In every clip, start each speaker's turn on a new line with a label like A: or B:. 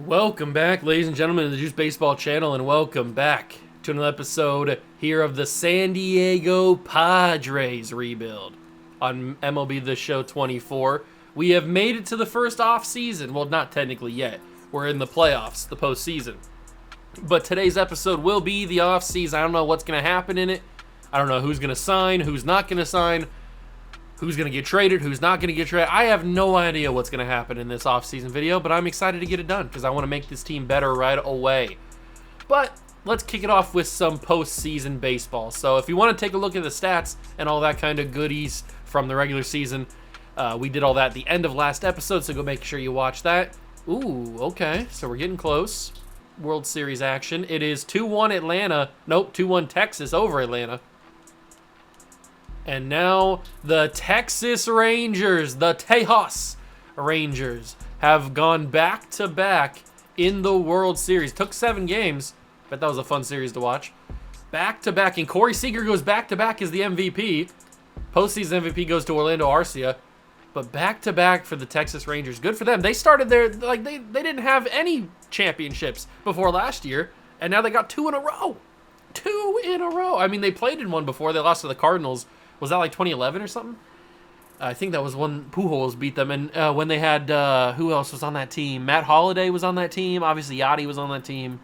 A: Welcome back, ladies and gentlemen, to the Juice Baseball channel, and welcome back to another episode here of the San Diego Padres rebuild on MLB The Show 24. We have made it to the first off-season. Well, not technically yet. We're in the playoffs, the postseason. But today's episode will be the off-season. I don't know what's going to happen in it. I don't know who's going to sign, who's not going to sign, who's going to get traded, who's not going to get traded. I have no idea what's going to happen in this offseason video, but I'm excited to get it done because I want to make this team better right away. But let's kick it off with some postseason baseball. So if you want to take a look at the stats and all that kind of goodies from the regular season, we did all that at the end of last episode, so go make sure you watch that. Ooh, okay, so we're getting close. World Series action. It is 2-1 Atlanta. Nope, 2-1 Texas over Atlanta. And now the Texas Rangers, the Tejas Rangers, have gone back-to-back in the World Series. Took 7 games, but that was a fun series to watch. Back-to-back, and Corey Seager goes back-to-back as the MVP. Postseason MVP goes to Orlando Arcia. But back-to-back for the Texas Rangers. Good for them. They started their, like, they didn't have any championships before last year, and now they got 2 in a row. 2 in a row. I mean, they played in one before. They lost to the Cardinals. Was that like 2011 or something? I think that was when Pujols beat them. And when they had, who else was on that team? Matt Holliday was on that team. Obviously, Yachty was on that team.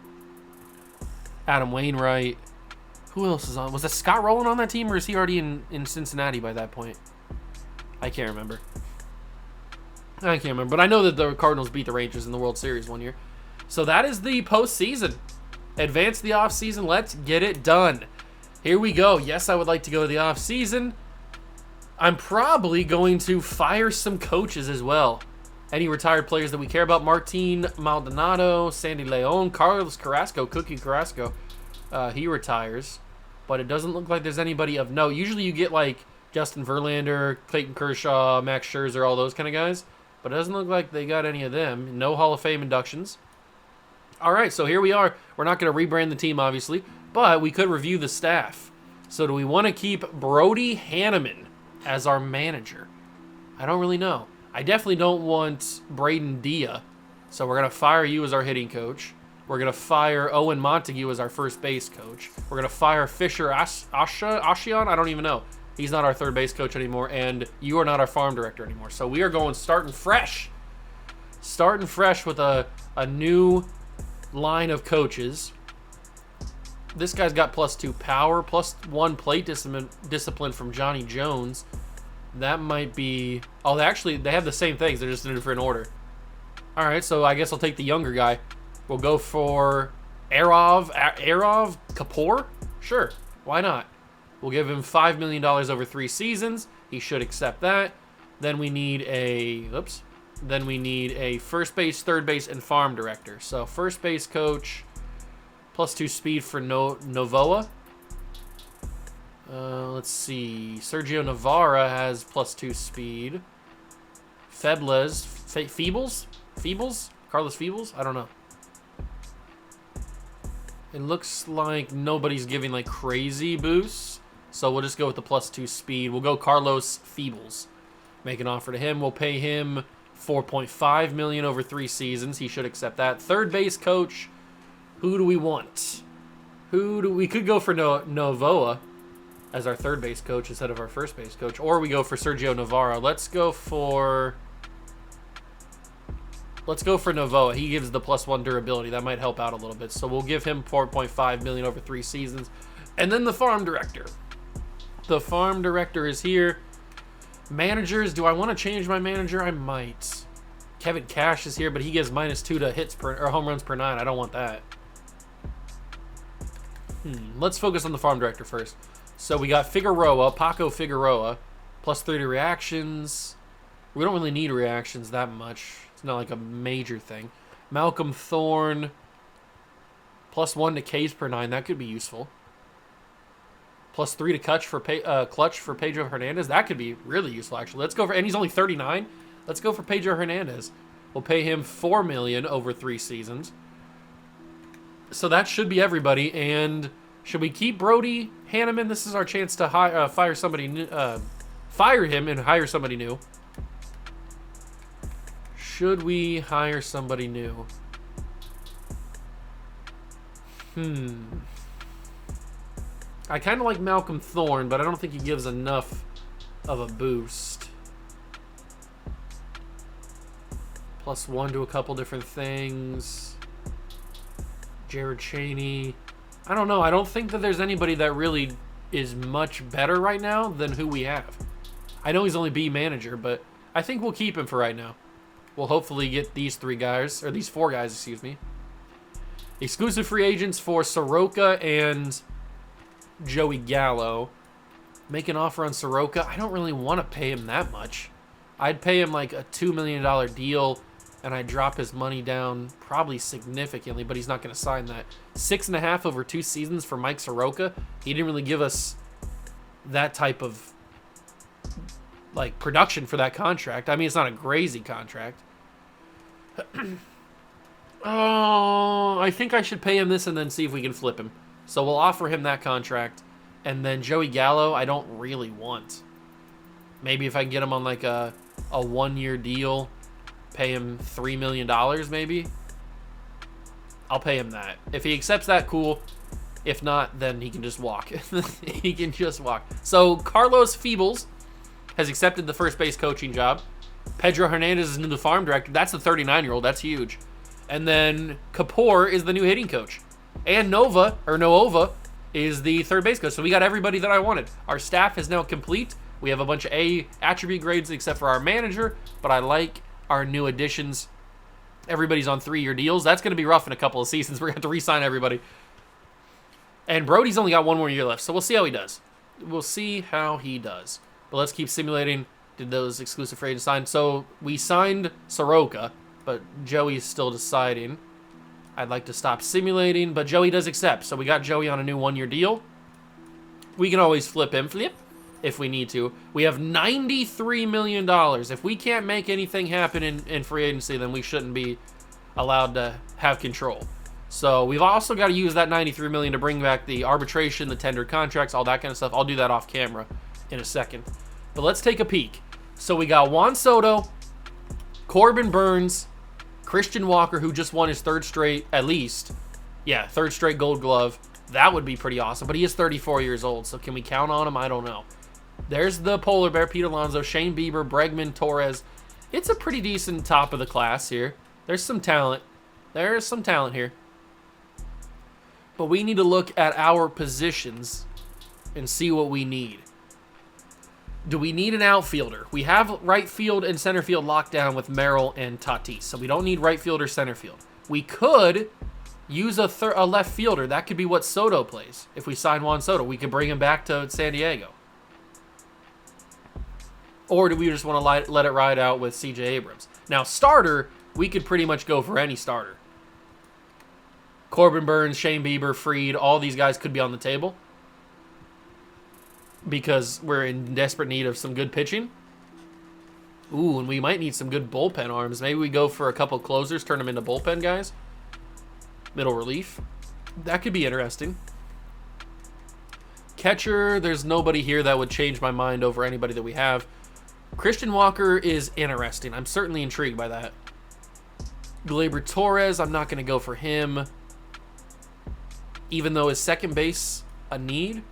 A: Adam Wainwright. Who else is on? Was that Scott Rowland on that team, or is he already in Cincinnati by that point? I can't remember. But I know that the Cardinals beat the Rangers in the World Series one year. So that is the postseason. Advance the offseason. Let's get it done. Here we go. Yes, I would like to go to the offseason. I'm probably going to fire some coaches as well. Any retired players that we care about. Martin Maldonado, Sandy Leon, Carlos Carrasco, Cookie Carrasco. He retires. But it doesn't look like there's anybody of note. Usually you get like Justin Verlander, Clayton Kershaw, Max Scherzer, all those kind of guys. But it doesn't look like they got any of them. No Hall of Fame inductions. All right, so here we are. We're not going to rebrand the team, obviously, but we could review the staff. So do we want to keep Brody Hanneman as our manager? I don't really know. I definitely don't want Braden Dia, so we're going to fire you as our hitting coach. We're going to fire Owen Montague as our first base coach. We're going to fire Fisher Ashion. I don't even know. He's not our third base coach anymore, and you are not our farm director anymore. So we are going starting fresh. Starting fresh with a new line of coaches. This guy's got +2 power, +1 plate discipline from Johnny Jones. That might be... Oh, they have the same things. They're just in a different order. All right, so I guess I'll take the younger guy. We'll go for Arov Kapoor? Sure, why not? We'll give him $5 million over 3 seasons. He should accept that. Then we need a... Oops. Then we need a first base, third base, and farm director. So first base coach, +2 speed for Novoa. Let's see. Sergio Navarra has +2 speed. Feebles? Carlos Feebles? I don't know. It looks like nobody's giving like crazy boosts. So we'll just go with the +2 speed. We'll go Carlos Feebles. Make an offer to him. We'll pay him $4.5 million over 3 seasons. He should accept that. Third base coach. Who do we want? We could go for Novoa as our third base coach instead of our first base coach, or we go for Sergio Navarro. Let's go for Novoa. He gives the +1 durability. That might help out a little bit. So we'll give him $4.5 million over 3 seasons. And then the farm director. The farm director is here. Managers, do I want to change my manager? I might. Kevin Cash is here, but he gives -2 to hits per, or home runs per 9. I don't want that. Let's focus on the farm director first. So we got Paco Figueroa, +3 to reactions. We don't really need reactions that much. It's not like a major thing. Malcolm Thorne, +1 to Ks per 9. That could be useful. +3 to clutch for Pedro Hernandez. That could be really useful, actually. Let's go for, and he's only 39. Let's go for Pedro Hernandez. We'll pay him $4 million over 3 seasons. So that should be everybody. And should we keep Brody Hanneman? This is our chance to fire somebody new. Fire him and hire somebody new. Should we hire somebody new? I kind of like Malcolm Thorne, but I don't think he gives enough of a boost. +1 to a couple different things. Jared Chaney. I don't know. I don't think that there's anybody that really is much better right now than who we have. I know he's only B manager, but I think we'll keep him for right now. We'll hopefully get these 3 guys, or these 4 guys, excuse me. Exclusive free agents for Soroka and Joey Gallo. Make an offer on Soroka. I don't really want to pay him that much. I'd pay him like a $2 million deal, and I'd drop his money down probably significantly, but he's not going to sign that. 6.5 over 2 seasons for Mike Soroka. He didn't really give us that type of like production for that contract. I mean, it's not a crazy contract. Oh, I think I should pay him this and then see if we can flip him. So we'll offer him that contract. And then Joey Gallo, I don't really want. Maybe if I can get him on like a 1-year deal, pay him $3 million maybe. I'll pay him that. If he accepts that, cool. If not, then he can just walk. He can just walk. So Carlos Feebles has accepted the first base coaching job. Pedro Hernandez is the new farm director. That's the 39-year-old. That's huge. And then Kapoor is the new hitting coach. And Nova is the third base coach. So we got everybody that I wanted. Our staff is now complete. We have a bunch of A attribute grades except for our manager, but I like our new additions. Everybody's on 3-year deals. That's going to be rough in a couple of seasons. We're going to have to re-sign everybody. And Brody's only got 1 more year left, so we'll see how he does. We'll see how he does. But let's keep simulating. Did those exclusive free agents sign? So we signed Soroka, but Joey's still deciding. I'd like to stop simulating, but Joey does accept. So we got Joey on a new 1-year deal. We can always flip him, if we need to. We have $93 million. If we can't make anything happen in free agency, then we shouldn't be allowed to have control. So we've also got to use that $93 million to bring back the arbitration, the tendered contracts, all that kind of stuff. I'll do that off camera in a second. But let's take a peek. So we got Juan Soto, Corbin Burns, Christian Walker, who just won his 3rd straight, at least. Yeah, 3rd straight Gold Glove. That would be pretty awesome. But he is 34 years old, so can we count on him? I don't know. There's the Polar Bear, Pete Alonso, Shane Bieber, Bregman, Torres. It's a pretty decent top of the class here. There's some talent. There's some talent here. But we need to look at our positions and see what we need. Do we need an outfielder? We have right field and center field locked down with Merrill and Tatis, so we don't need right field or center field. We could use a left fielder. That could be what Soto plays. If we sign Juan Soto, we could bring him back to San Diego. Or do we just want to let it ride out with C.J. Abrams? Now, starter, we could pretty much go for any starter. Corbin Burns, Shane Bieber, Fried, all these guys could be on the table because we're in desperate need of some good pitching. Ooh, and we might need some good bullpen arms. Maybe we go for a couple closers, turn them into bullpen guys. Middle relief. That could be interesting. Catcher, there's nobody here that would change my mind over anybody that we have. Christian Walker is interesting. I'm certainly intrigued by that. Gleyber Torres, I'm not going to go for him. Even though is second base a need?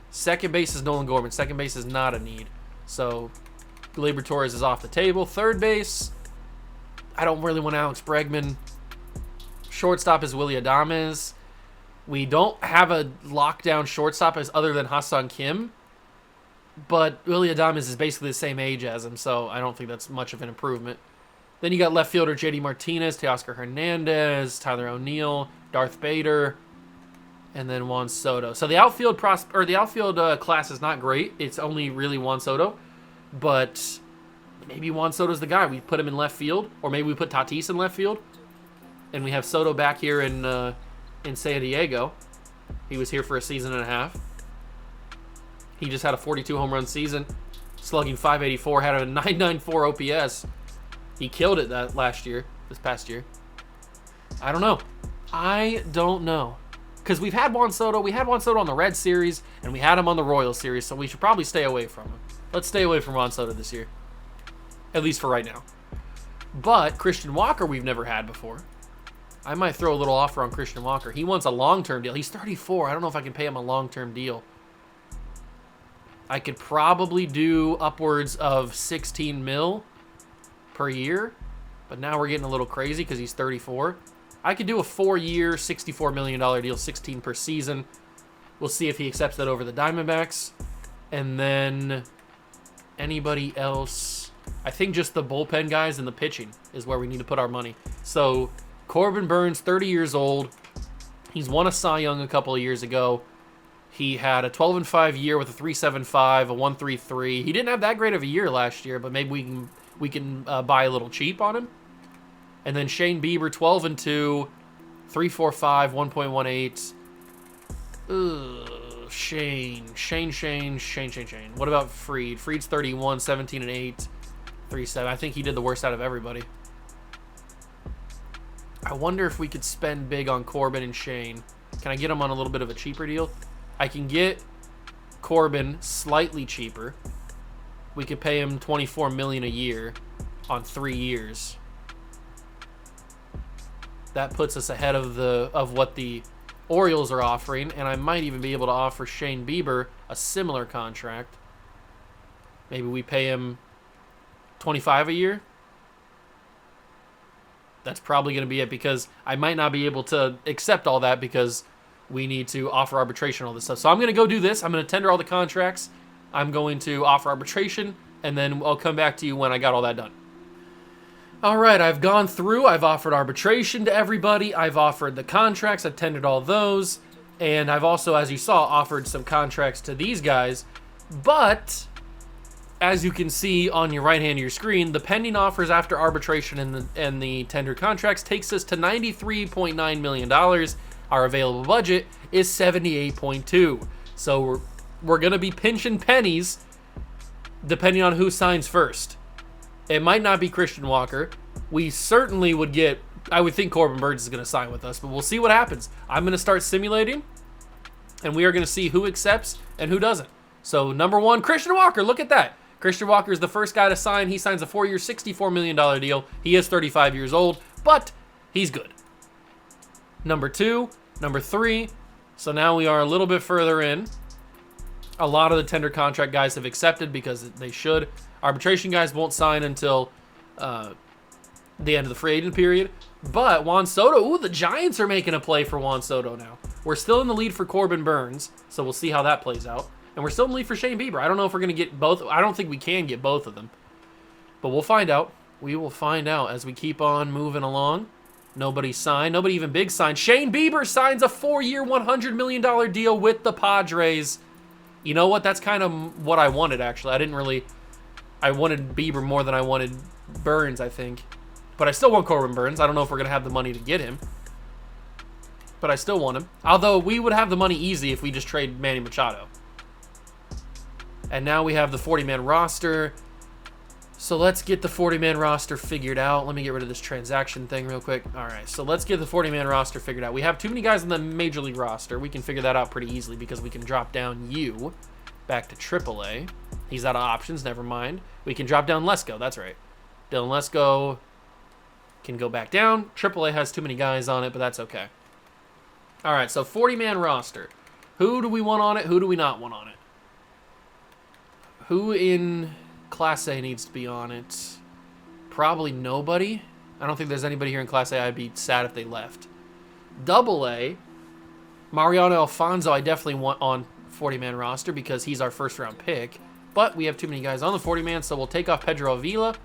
A: Second base is Nolan Gorman. Second base is not a need. So Gleyber Torres is off the table. Third base, I don't really want Alex Bregman. Shortstop is Willy Adames. We don't have a lockdown shortstop as other than Hassan Kim. But Willy Adames is basically the same age as him, so I don't think that's much of an improvement. Then you got left fielder JD Martinez, Teoscar Hernandez, Tyler O'Neill, Darth Bader, and then Juan Soto. So the outfield class is not great. It's only really Juan Soto, but maybe Juan Soto's the guy. We put him in left field, or maybe we put Tatis in left field, and we have Soto back here in San Diego. He was here for a season and a half. He just had a 42 home run season, slugging .584, had a .994 OPS. He killed it this past year. I don't know. Because we've had Juan Soto. We had Juan Soto on the Red Series, and we had him on the Royals Series, so we should probably stay away from him. Let's stay away from Juan Soto this year. At least for right now. But Christian Walker we've never had before. I might throw a little offer on Christian Walker. He wants a long-term deal. He's 34. I don't know if I can pay him a long-term deal. I could probably do upwards of 16 mil per year, but now we're getting a little crazy because he's 34. I could do a 4-year, $64 million deal, 16 per season. We'll see if he accepts that over the Diamondbacks. And then anybody else, I think just the bullpen guys and the pitching is where we need to put our money. So Corbin Burnes, 30 years old. He's won a Cy Young a couple of years ago. He had a 12-5 year with a 3.75, a 1.33. He didn't have that great of a year last year, but maybe we can buy a little cheap on him. And then Shane Bieber, 12-2, 3.45, 1.18. Shane. What about Fried? Fried's 31, 17-8, 3.7. I think he did the worst out of everybody. I wonder if we could spend big on Corbin and Shane. Can I get him on a little bit of a cheaper deal? I can get Corbin slightly cheaper. We could pay him $24 million a year on 3 years. That puts us ahead of what the Orioles are offering, and I might even be able to offer Shane Bieber a similar contract. Maybe we pay him $25 a year. That's probably going to be it, because I might not be able to accept all that because we need to offer arbitration, all this stuff. So I'm going to go do this. I'm going to tender all the contracts. I'm going to offer arbitration, and then I'll come back to you when I got all that done. All right, I've gone through. I've offered arbitration to everybody. I've offered the contracts. I've tendered all those. And I've also, as you saw, offered some contracts to these guys. But as you can see on your right hand of your screen, the pending offers after arbitration and the tender contracts takes us to $93.9 million. Our available budget is $78.2. So we're going to be pinching pennies depending on who signs first. It might not be Christian Walker. We certainly would get, I would think Corbin Burnes is going to sign with us, but we'll see what happens. I'm going to start simulating, and we are going to see who accepts and who doesn't. So number one, Christian Walker, look at that. Christian Walker is the first guy to sign. He signs a 4-year, $64 million deal. He is 35 years old, but he's good. Number two, number three. So now we are a little bit further in. A lot of the tender contract guys have accepted because they should. Arbitration guys won't sign until the end of the free agent period. But Juan Soto, ooh, the Giants are making a play for Juan Soto now. We're still in the lead for Corbin Burnes, so we'll see how that plays out. And we're still in the lead for Shane Bieber. I don't know if we're going to get both. I don't think we can get both of them. But we'll find out. We will find out as we keep on moving along. Nobody signed. Nobody even big signed. Shane Bieber signs a 4-year, $100 million deal with the Padres. You know what? That's kind of what I wanted, actually. I wanted Bieber more than I wanted Burnes, I think. But I still want Corbin Burnes. I don't know if we're going to have the money to get him. But I still want him. Although we would have the money easy if we just trade Manny Machado. And now we have the 40-man roster. So let's get the 40-man roster figured out. Let me get rid of this transaction thing real quick. All right, so let's get the 40-man roster figured out. We have too many guys on the Major League roster. We can figure that out pretty easily because we can drop down you back to AAA. He's out of options, never mind. We can drop down Lesko, that's right. Dylan Lesko can go back down. AAA has too many guys on it, but that's okay. All right, so 40-man roster. Who do we want on it? Who do we not want on it? Who in Class A needs to be on it? Probably nobody. I don't think there's anybody here in Class A. I'd be sad if they left. Double A, Mariano Alfonso I definitely want on 40-man roster because he's our first-round pick. But we have too many guys on the 40-man, so we'll take off Pedro Avila,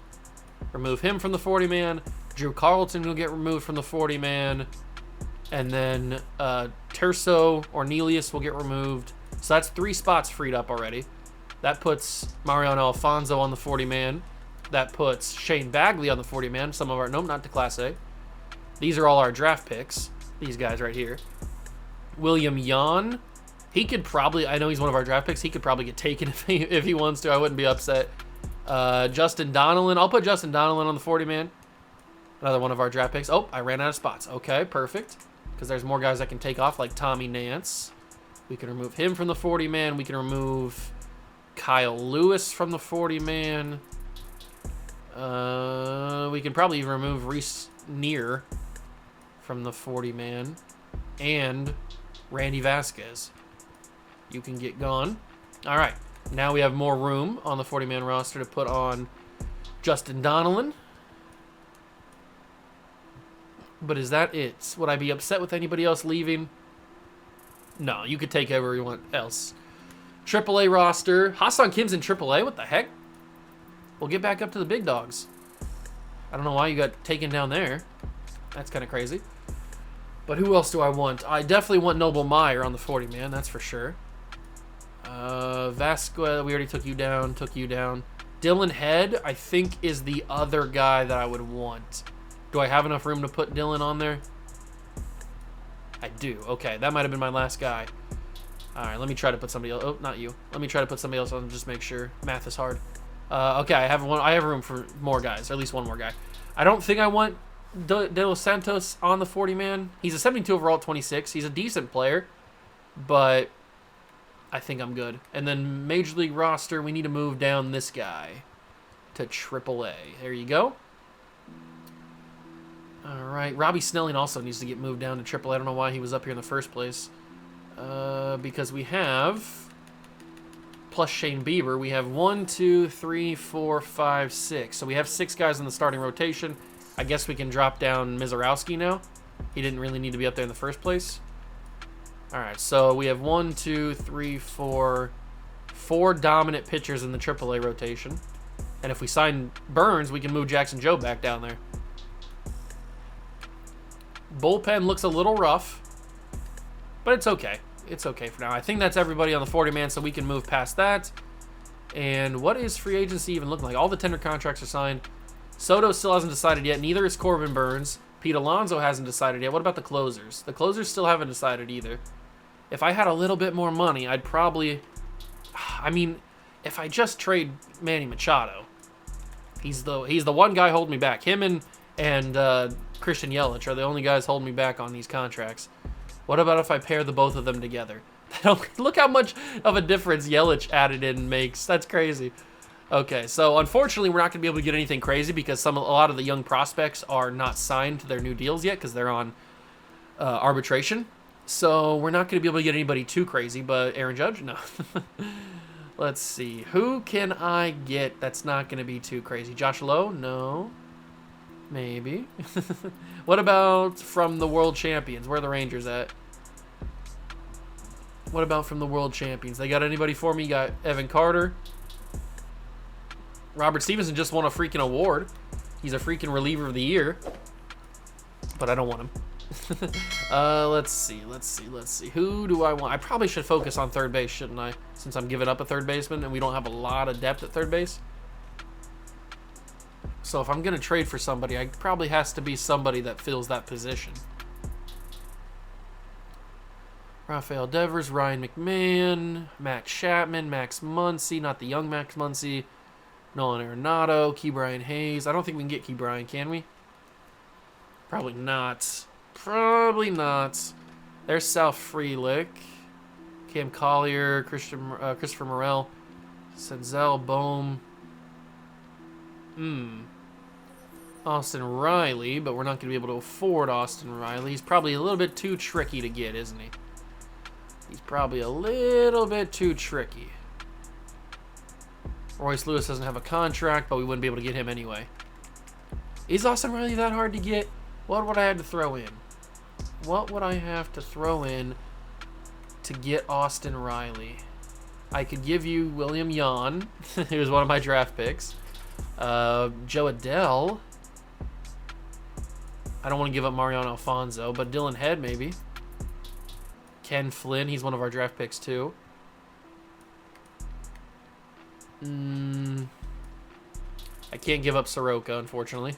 A: remove him from the 40-man. Drew Carlton will get removed from the 40-man. And then Terso Ornelius will get removed. So that's 3 spots freed up already. That puts Mariano Alfonso on the 40-man. That puts Shane Bagley on the 40-man. Some of our, nope, not to Class A. These are all our draft picks. These guys right here. William Yan. He could probably, I know he's one of our draft picks. He could probably get taken if he wants to. I wouldn't be upset. Justin Donnellan. I'll put Justin Donnellan on the 40-man. Another one of our draft picks. Oh, I ran out of spots. Okay, perfect. Because there's more guys I can take off, like Tommy Nance. We can remove him from the 40-man. We can remove Kyle Lewis from the 40-man. We can probably even remove Reese Neer from the 40-man. And Randy Vasquez. You can get gone. All right. Now we have more room on the 40-man roster to put on Justin Donnellan. But is that it? Would I be upset with anybody else leaving? No, you could take everyone else. AAA roster. Hassan Kim's in AAA? What the heck? We'll get back up to the big dogs. I don't know why you got taken down there. That's kind of crazy. But who else do I want? I definitely want Noble Meyer on the 40-man, that's for sure. Vasquez, we already took you down. Dylan Head, I think, is the other guy that I would want. Do I have enough room to put Dylan on there? I do. Okay, that might have been my last guy. All right, let me try to put somebody else. Oh, not you. Let me try to put somebody else on and just make sure. Math is hard. Okay, I have room for more guys, or at least one more guy. I don't think I want De Los Santos on the 40-man. He's a 72 overall at 26. He's a decent player, but I think I'm good. And then Major League roster, we need to move down this guy to AAA. There you go. All right. Robbie Snelling also needs to get moved down to AAA. I don't know why he was up here in the first place. Because we have, plus Shane Bieber, we have 1, 2, 3, 4, 5, 6. So we have 6 guys in the starting rotation. I guess we can drop down Mizorowski now. He didn't really need to be up there in the first place. All right, so we have 1, 2, 3, 4 dominant pitchers in the AAA rotation. And if we sign Burns, we can move Jackson Joe back down there. Bullpen looks a little rough, but it's okay. It's okay for now. I think that's everybody on the 40-man, so we can move past that. And what is free agency even looking like? All the tender contracts are signed. Soto still hasn't decided yet. Neither is Corbin Burns. Pete Alonso hasn't decided yet. What about the closers? The closers still haven't decided either. If I had a little bit more money, I'd probably... I mean, if I just trade Manny Machado, he's the one guy holding me back. Him and Christian Yelich are the only guys holding me back on these contracts. What about if I pair the both of them together? Look how much of a difference Yelich added in makes. That's crazy. Okay, so unfortunately, we're not going to be able to get anything crazy because a lot of the young prospects are not signed to their new deals yet because they're on arbitration. So we're not going to be able to get anybody too crazy, but Aaron Judge? No. Let's see. Who can I get that's not going to be too crazy? Josh Lowe? No. Maybe. What about from the World Champions? Where are the Rangers at? What about from the World Champions? They got anybody for me? You got Evan Carter. Robert Stevenson just won a freaking award. He's a freaking reliever of the year. But I don't want him. Let's see. Who do I want? I probably should focus on third base, shouldn't I? Since I'm giving up a third baseman and we don't have a lot of depth at third base. So if I'm going to trade for somebody, it probably has to be somebody that fills that position. Rafael Devers, Ryan McMahon, Max Chapman, Max Muncy, not the young Max Muncy, Nolan Arenado, Key Brian Hayes. I don't think we can get Key Brian, can we? Probably not. Probably not. There's Sal Frelick, Cam Collier, Christopher Morel, Senzel Bohm. Austin Riley, but we're not going to be able to afford Austin Riley. He's probably a little bit too tricky to get, isn't he? He's probably a little bit too tricky. Royce Lewis doesn't have a contract, but we wouldn't be able to get him anyway. Is Austin Riley that hard to get? What would I have to throw in? What would I have to throw in to get Austin Riley? I could give you William Yon, who was one of my draft picks. Joe Adell. I don't want to give up Mariano Alfonso, but Dylan Head maybe. Ken Flynn, he's one of our draft picks too. I can't give up Soroka, unfortunately.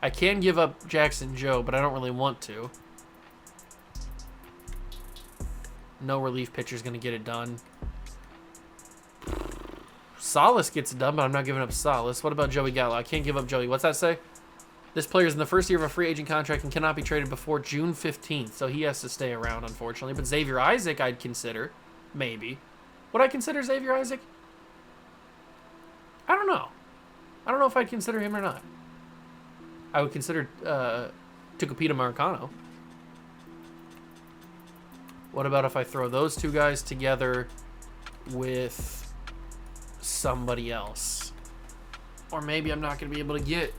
A: I can give up Jackson Joe, but I don't really want to. No relief pitcher's going to get it done. Salas gets it done, but I'm not giving up Salas. What about Joey Gallo? I can't give up Joey. What's that say? This player is in the first year of a free agent contract and cannot be traded before June 15th, so he has to stay around, unfortunately. But Xavier Isaac, I'd consider. Maybe. Would I consider Xavier Isaac? I don't know. I don't know if I'd consider him or not. I would consider Tucupita Marcano. What about if I throw those two guys together with somebody else? Or maybe I'm not going to be able to get...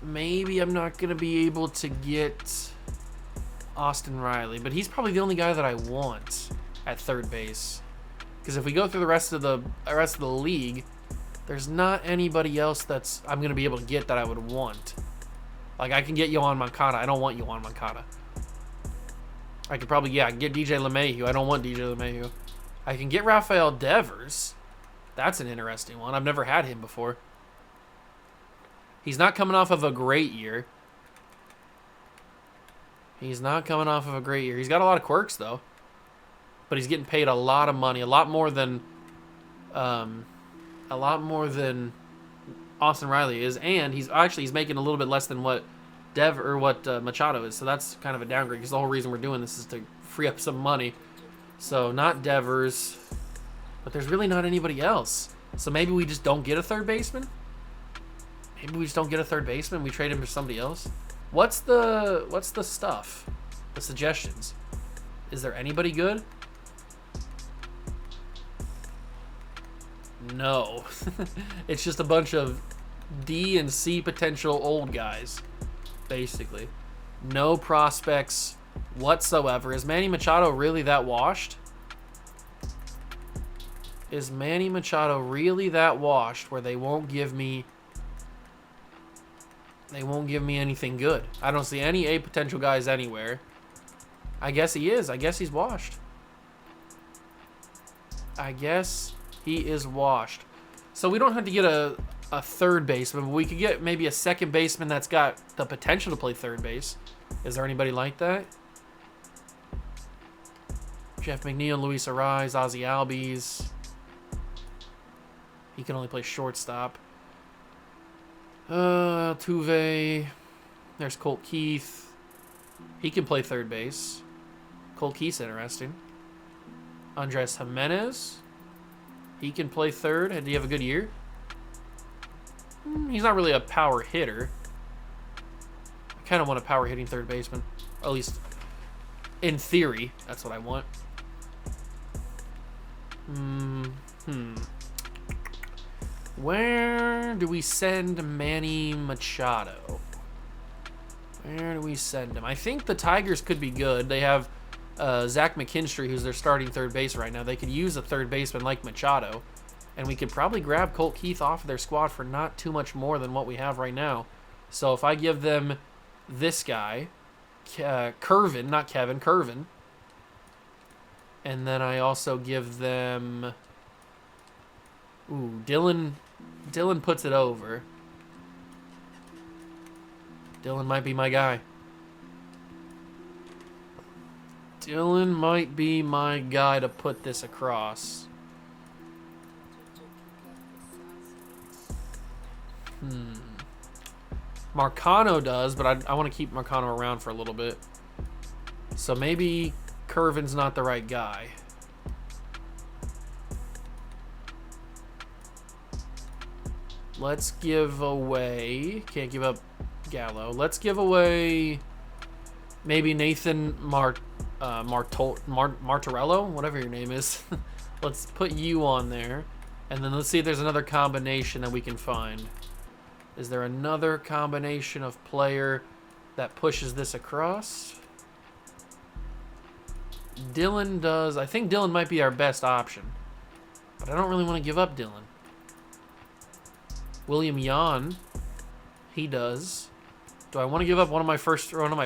A: Maybe I'm not going to be able to get Austin Riley. But he's probably the only guy that I want at third base. Because if we go through the rest of the league, there's not anybody else that's I'm going to be able to get that I would want. Like, I can get Yohan Moncada. I don't want Yohan Moncada. I could probably, I can get DJ LeMahieu. I don't want DJ LeMahieu. I can get Rafael Devers. That's an interesting one. I've never had him before. He's not coming off of a great year. He's not coming off of a great year. He's got a lot of quirks, though. But he's getting paid a lot of money. A lot more than Austin Riley is. And he's making a little bit less than what Machado is. So that's kind of a downgrade. Because the whole reason we're doing this is to free up some money. So not Devers. But there's really not anybody else. So maybe we just don't get a third baseman? Maybe we just don't get a third baseman. We trade him for somebody else. What's the stuff? The suggestions. Is there anybody good? No. It's just a bunch of D and C potential old guys, basically. No prospects whatsoever. Is Manny Machado really that washed? Is Manny Machado really that washed where they won't give me anything good? I don't see any A potential guys anywhere. I guess he is. I guess he's washed. I guess he is washed. So we don't have to get a third baseman, but we could get maybe a second baseman that's got the potential to play third base. Is there anybody like that? Jeff McNeil, Luis Ariz, Ozzy Albies. He can only play shortstop. Altuve. There's Colt Keith. He can play third base. Colt Keith's interesting. Andres Jimenez. He can play third. Did he have a good year? He's not really a power hitter. I kind of want a power hitting third baseman. At least in theory, that's what I want. Where do we send Manny Machado? Where do we send him? I think the Tigers could be good. They have Zach McKinstry, who's their starting third base right now. They could use a third baseman like Machado. And we could probably grab Colt Keith off of their squad for not too much more than what we have right now. So if I give them this guy, Curvin, not Kevin, Curvin. And then I also give them... Ooh, Dylan puts it over. Dylan might be my guy. Dylan might be my guy to put this across. Marcano does, but I want to keep Marcano around for a little bit. So maybe Curvin's not the right guy. Let's give away... Can't give up Gallo. Let's give away maybe Nathan Martorello, whatever your name is. Let's put you on there. And then let's see if there's another combination that we can find. Is there another combination of player that pushes this across? Dylan does. I think Dylan might be our best option. But I don't really want to give up Dylan. William Yan, he does. Do I want to give up one of my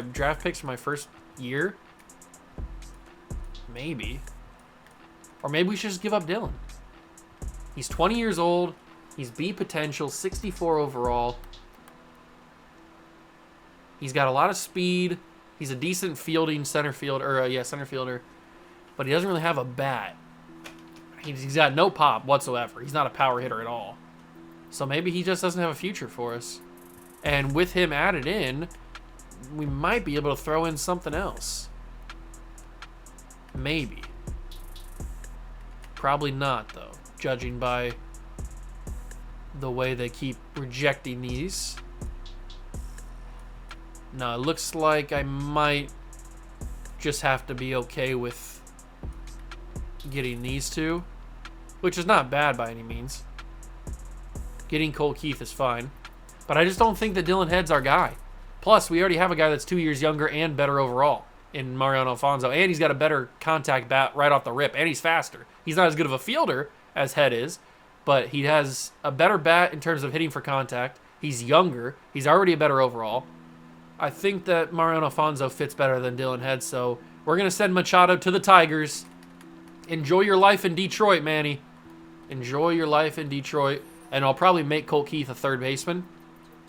A: draft picks for my first year? Maybe. Or maybe we should just give up Dylan. He's 20 years old. He's B potential, 64 overall. He's got a lot of speed. He's a decent fielding center fielder. But he doesn't really have a bat. He's got no pop whatsoever. He's not a power hitter at all. So maybe he just doesn't have a future for us. And with him added in, we might be able to throw in something else. Maybe. Probably not, though, judging by the way they keep rejecting these. No, it looks like I might just have to be okay with getting these two, which is not bad by any means. Getting Colt Keith is fine. But I just don't think that Dylan Head's our guy. Plus, we already have a guy that's 2 years younger and better overall in Mariano Alfonso. And he's got a better contact bat right off the rip. And he's faster. He's not as good of a fielder as Head is. But he has a better bat in terms of hitting for contact. He's younger. He's already a better overall. I think that Mariano Alfonso fits better than Dylan Head. So we're going to send Machado to the Tigers. Enjoy your life in Detroit, Manny. Enjoy your life in Detroit. And I'll probably make Colt Keith a third baseman,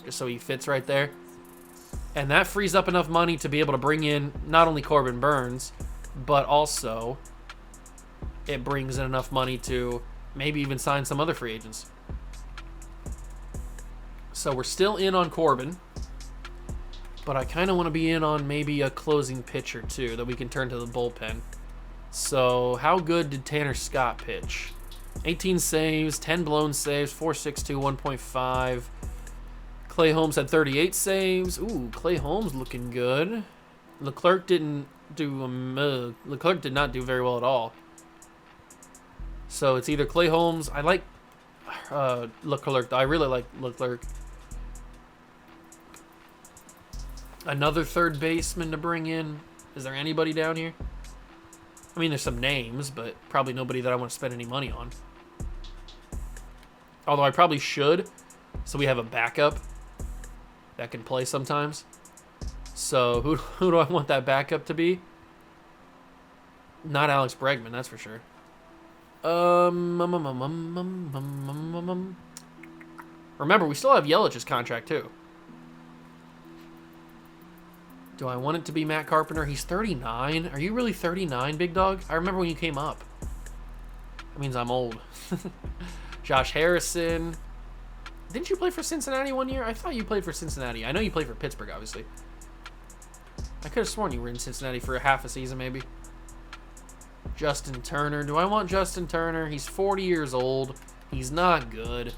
A: just so he fits right there. And that frees up enough money to be able to bring in not only Corbin Burns, but also it brings in enough money to maybe even sign some other free agents. So we're still in on Corbin, but I kind of want to be in on maybe a closing pitcher too that we can turn to the bullpen. So how good did Tanner Scott pitch? 18 saves, 10 blown saves, 4.62, 1.5. Clay Holmes had 38 saves. Ooh, Clay Holmes looking good. Leclerc did not do very well at all. So it's either Clay Holmes. I like Leclerc. I really like Leclerc. Another third baseman to bring in. Is there anybody down here? I mean, there's some names, but probably nobody that I want to spend any money on. Although I probably should, so we have a backup that can play sometimes. So who do I want that backup to be? Not Alex Bregman, that's for sure. Remember, we still have Yelich's contract too. Do I want it to be Matt Carpenter? He's 39. Are you really 39, big dog? I remember when you came up. That means I'm old. Josh Harrison. Didn't you play for Cincinnati one year? I thought you played for Cincinnati. I know you played for Pittsburgh, obviously. I could have sworn you were in Cincinnati for a half a season, maybe. Justin Turner. Do I want Justin Turner? He's 40 years old. He's not good.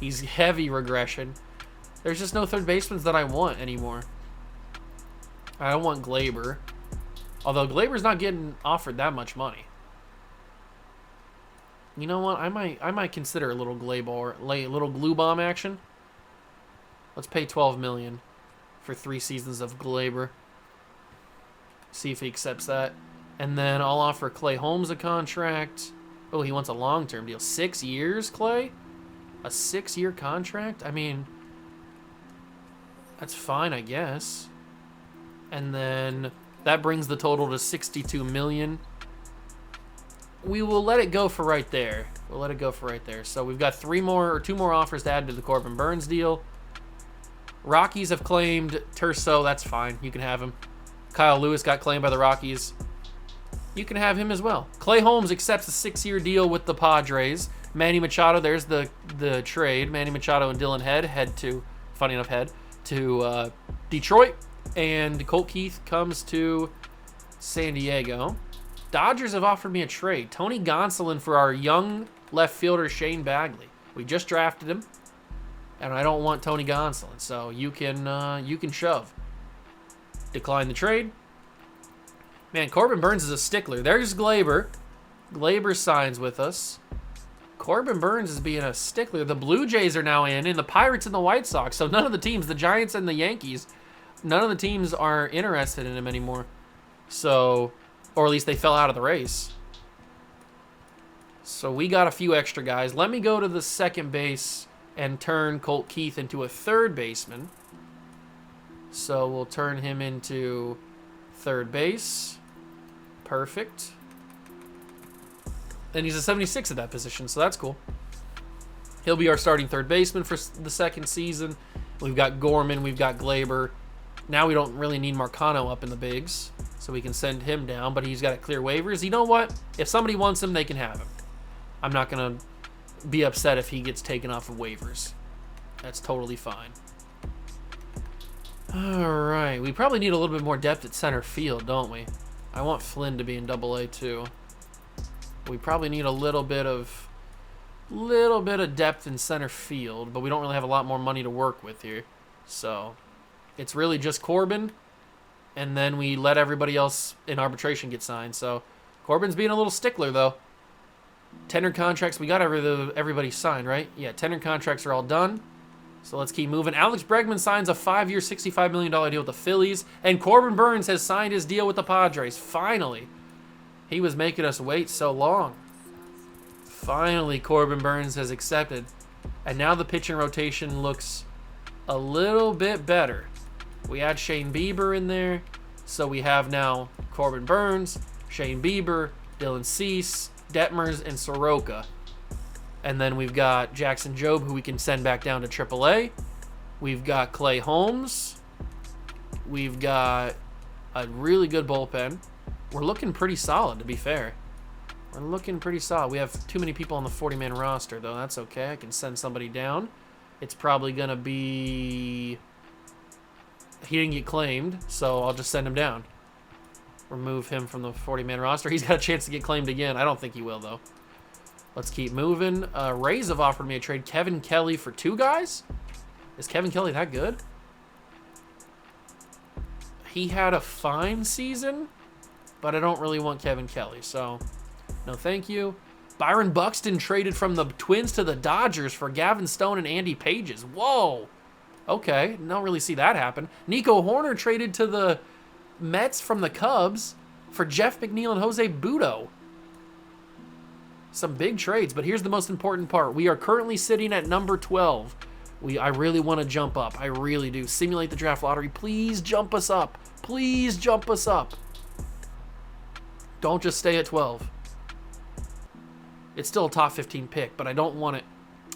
A: He's heavy regression. There's just no third basemen that I want anymore. I don't want Glaber. Although Glaber's not getting offered that much money. You know what? I might consider a little little glue bomb action. Let's pay $12 million for 3 seasons of Glaber. See if he accepts that. And then I'll offer Clay Holmes a contract. Oh, he wants a long-term deal. 6 years, Clay? A 6-year contract? I mean, that's fine, I guess. And then that brings the total to $62 million. We will let it go for right there. We'll let it go for right there. So we've got 2 more offers to add to the Corbin Burns deal. Rockies have claimed Turso. That's fine. You can have him. Kyle Lewis got claimed by the Rockies. You can have him as well. Clay Holmes accepts a 6-year deal with the Padres. Manny Machado, there's the trade. Manny Machado and Dylan head to, funny enough, to Detroit. And Colt Keith comes to San Diego. Dodgers have offered me a trade. Tony Gonsolin for our young left fielder Shane Bagley. We just drafted him, and I don't want Tony Gonsolin, so you can shove. Decline the trade. Man, Corbin Burns is a stickler. There's Glaber. Glaber signs with us. Corbin Burns is being a stickler. The Blue Jays are now in, and the Pirates and the White Sox. So none of the teams, the Giants and the Yankees, none of the teams are interested in him anymore. So, or at least they fell out of the race. So we got a few extra guys. Let me go to the second base and turn Colt Keith into a third baseman. So we'll turn him into third base. Perfect. And he's a 76 at that position, so that's cool. He'll be our starting third baseman for the second season. We've got Gorman, we've got Glaber. Now we don't really need Marcano up in the bigs, so we can send him down, but he's got to clear waivers. You know what? If somebody wants him, they can have him. I'm not going to be upset if he gets taken off of waivers. That's totally fine. All right. We probably need a little bit more depth at center field, don't we? I want Flynn to be in Double-A too. We probably need a little bit of depth in center field, but we don't really have a lot more money to work with here. So it's really just Corbin and then we let everybody else in arbitration get signed. So Corbin's being a little stickler, though. Tender contracts, we got everybody signed, right? Yeah, tender contracts are all done. So let's keep moving. Alex Bregman signs a 5-year, $65 million deal with the Phillies. And Corbin Burnes has signed his deal with the Padres. Finally. He was making us wait so long. Finally, Corbin Burnes has accepted. And now the pitching rotation looks a little bit better. We add Shane Bieber in there. So we have now Corbin Burnes, Shane Bieber, Dylan Cease, Detmers, and Soroka. And then we've got Jackson Jobe, who we can send back down to AAA. We've got Clay Holmes. We've got a really good bullpen. We're looking pretty solid, to be fair. We're looking pretty solid. We have too many people on the 40-man roster, though. That's okay. I can send somebody down. It's probably going to be... He didn't get claimed, so I'll just send him down. Remove him from the 40-man roster. He's got a chance to get claimed again. I don't think he will, though. Let's keep moving. Rays have offered me a trade. Kevin Kelly for 2 guys? Is Kevin Kelly that good? He had a fine season, but I don't really want Kevin Kelly, so no thank you. Byron Buxton traded from the Twins to the Dodgers for Gavin Stone and Andy Pages. Whoa. Okay, don't really see that happen. Nico Horner traded to the Mets from the Cubs for Jeff McNeil and Jose Butto. Some big trades, but here's the most important part. We are currently sitting at number 12. I really want to jump up. I really do. Simulate the draft lottery. Please jump us up. Please jump us up. Don't just stay at 12. It's still a top 15 pick, but I don't want it.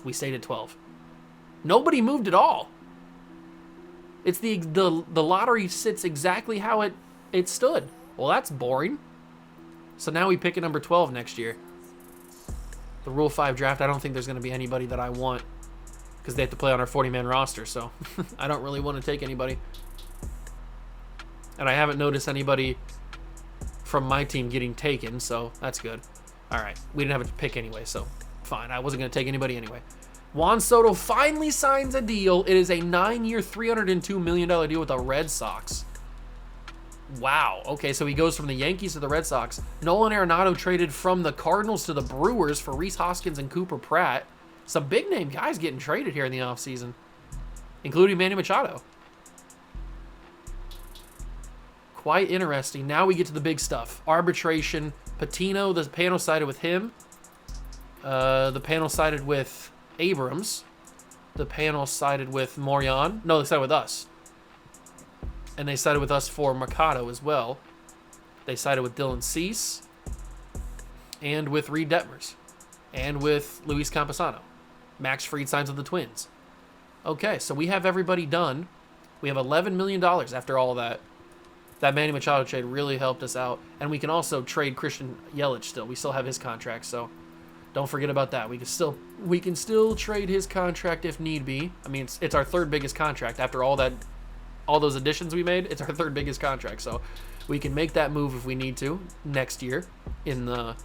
A: We stayed at 12. Nobody moved at all. It's the lottery sits exactly how it stood. Well, that's boring. So now we pick at number 12 next year. The Rule 5 draft, I don't think there's going to be anybody that I want because they have to play on our 40-man roster, so I don't really want to take anybody. And I haven't noticed anybody from my team getting taken, so that's good. All right, we didn't have a pick anyway, so fine. I wasn't going to take anybody anyway. Juan Soto finally signs a deal. It is a 9-year, $302 million deal with the Red Sox. Wow. Okay, so he goes from the Yankees to the Red Sox. Nolan Arenado traded from the Cardinals to the Brewers for Rhys Hoskins and Cooper Pratt. Some big-name guys getting traded here in the offseason, including Manny Machado. Quite interesting. Now we get to the big stuff. Arbitration. Patino, the panel sided with him. The panel sided with Abrams. The panel sided with Morion. No, they sided with us. And they sided with us for Mercado as well. They sided with Dylan Cease. And with Reed Detmers. And with Luis Camposano. Max Fried signs with the Twins. Okay, so we have everybody done. We have $11 million after all of that. That Manny Machado trade really helped us out. And we can also trade Christian Yelich still. We still have his contract, so don't forget about that. We can still trade his contract if need be. I mean, it's our 3rd biggest contract after all those additions we made. It's our 3rd biggest contract, so we can make that move if we need to next year in the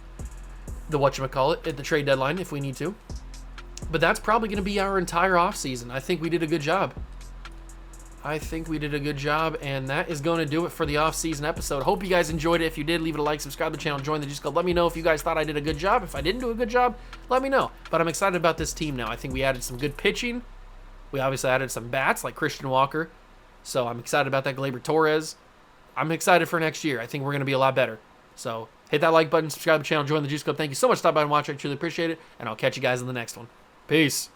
A: whatchamacallit, at the trade deadline if we need to. But that's probably going to be our entire offseason. I think we did a good job. And that is going to do it for the off-season episode. Hope you guys enjoyed it. If you did, leave it a like, subscribe to the channel, join the Juice Club. Let me know if you guys thought I did a good job. If I didn't do a good job, let me know. But I'm excited about this team now. I think we added some good pitching. We obviously added some bats like Christian Walker. So I'm excited about that. Gleyber Torres. I'm excited for next year. I think we're going to be a lot better. So hit that like button, subscribe to the channel, join the Juice Club. Thank you so much for stopping by and watching. I truly appreciate it. And I'll catch you guys in the next one. Peace.